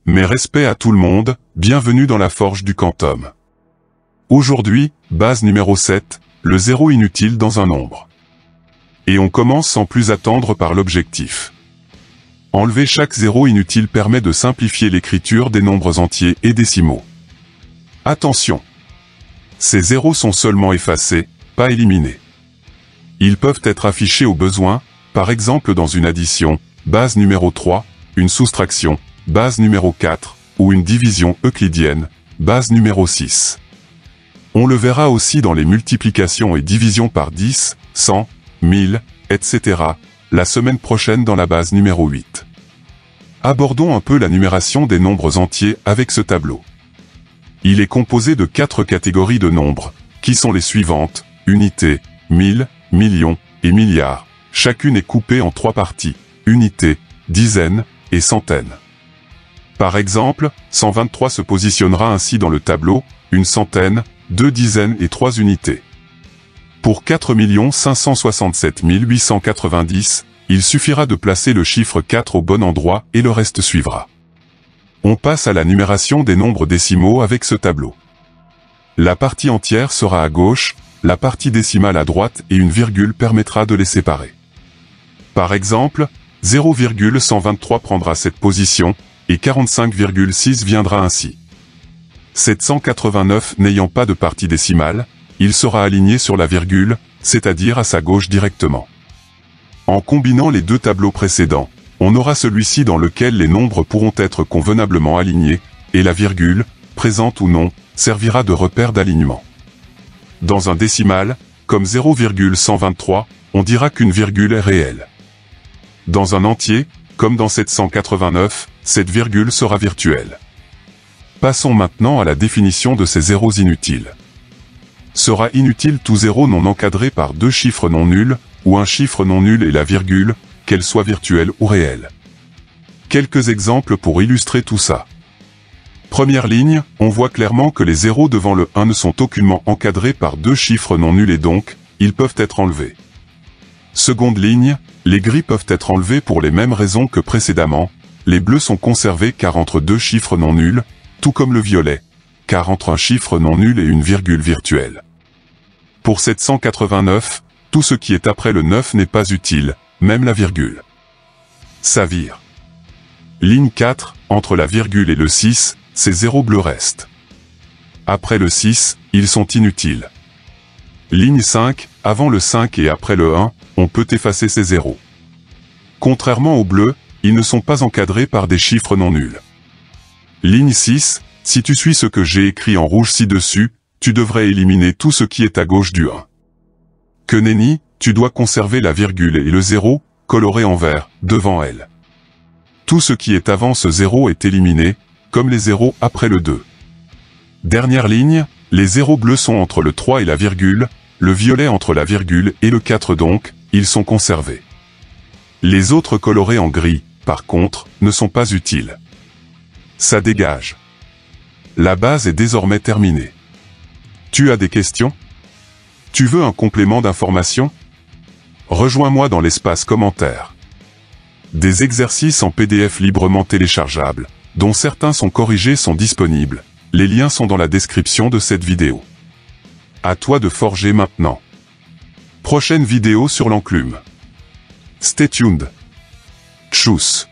Mais respect à tout le monde, bienvenue dans la forge du quantum. Aujourd'hui, base numéro 7, le zéro inutile dans un nombre. Et on commence sans plus attendre par l'objectif. Enlever chaque zéro inutile permet de simplifier l'écriture des nombres entiers et décimaux. Attention! Ces zéros sont seulement effacés, pas éliminés. Ils peuvent être affichés au besoin, par exemple dans une addition, base numéro 3, une soustraction, base numéro 4, ou une division euclidienne, base numéro 6. On le verra aussi dans les multiplications et divisions par 10, 100, 1000, etc., la semaine prochaine dans la base numéro 8. Abordons un peu la numération des nombres entiers avec ce tableau. Il est composé de 4 catégories de nombres, qui sont les suivantes, unités, 1000, millions et milliards. Chacune est coupée en 3 parties, unités, dizaines et centaines. Par exemple, 123 se positionnera ainsi dans le tableau, une centaine, 2 dizaines et 3 unités. Pour 4 567 890, il suffira de placer le chiffre 4 au bon endroit et le reste suivra. On passe à la numération des nombres décimaux avec ce tableau. La partie entière sera à gauche, la partie décimale à droite et une virgule permettra de les séparer. Par exemple, 0,123 prendra cette position, et 45,6 viendra ainsi. 789 n'ayant pas de partie décimale, il sera aligné sur la virgule, c'est-à-dire à sa gauche directement. En combinant les deux tableaux précédents, on aura celui-ci dans lequel les nombres pourront être convenablement alignés, et la virgule, présente ou non, servira de repère d'alignement. Dans un décimal, comme 0,123, on dira qu'une virgule est réelle. Dans un entier, comme dans 789, cette virgule sera virtuelle. Passons maintenant à la définition de ces zéros inutiles. Sera inutile tout zéro non encadré par deux chiffres non nuls, ou un chiffre non nul et la virgule, qu'elle soit virtuelle ou réelle. Quelques exemples pour illustrer tout ça. Première ligne, on voit clairement que les zéros devant le 1 ne sont aucunement encadrés par deux chiffres non nuls et donc, ils peuvent être enlevés. Seconde ligne, les gris peuvent être enlevés pour les mêmes raisons que précédemment, les bleus sont conservés car entre deux chiffres non nuls, tout comme le violet, car entre un chiffre non nul et une virgule virtuelle. Pour 789, tout ce qui est après le 9 n'est pas utile, même la virgule. Ça vire. Ligne 4, entre la virgule et le 6, ces zéros bleus restent. Après le 6, ils sont inutiles. Ligne 5, avant le 5 et après le 1, on peut effacer ces zéros. Contrairement aux bleus, ils ne sont pas encadrés par des chiffres non nuls. Ligne 6, si tu suis ce que j'ai écrit en rouge ci-dessus, tu devrais éliminer tout ce qui est à gauche du 1. Que nenni, tu dois conserver la virgule et le 0, coloré en vert, devant elle. Tout ce qui est avant ce 0 est éliminé, comme les zéros après le 2. Dernière ligne, les zéros bleus sont entre le 3 et la virgule, le violet entre la virgule et le 4 donc, ils sont conservés. Les autres colorés en gris, par contre, ne sont pas utiles. Ça dégage. La base est désormais terminée. Tu as des questions? Tu veux un complément d'information? Rejoins-moi dans l'espace commentaire. Des exercices en PDF librement téléchargeables, dont certains sont corrigés, sont disponibles. Les liens sont dans la description de cette vidéo. À toi de forger maintenant. Prochaine vidéo sur l'enclume. Stay tuned. Tchuss.